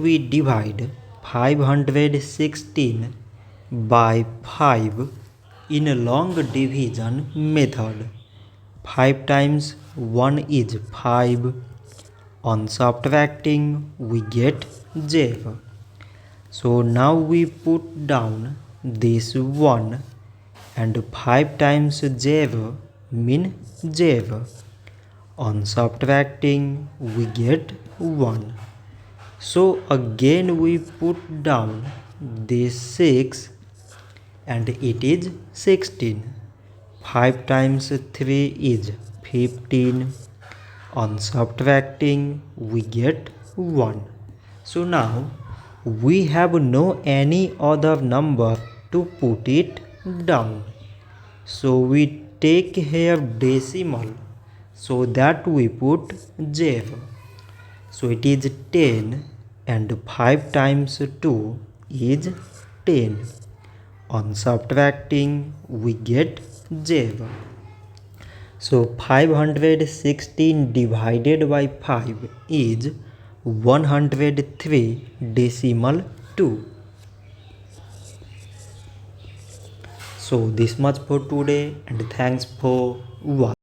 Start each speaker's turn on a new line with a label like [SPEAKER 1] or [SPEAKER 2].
[SPEAKER 1] We divide 516 by 5 in a long division method. 5 times 1 is 5. On subtracting we get 0. So now we put down this 1 and 5 times 0 mean 0. On subtracting we get 1. So again we put down this 6 and it is 16. 5 times 3 is 15. On subtracting we get 1. So now we have no any other number to put it down. So we take here decimal so that we put 0. So it is 10 and 5 times 2 is 10. On subtracting we get 0. So 516 divided by 5 is 103 decimal 2. So this much for today and thanks for watching.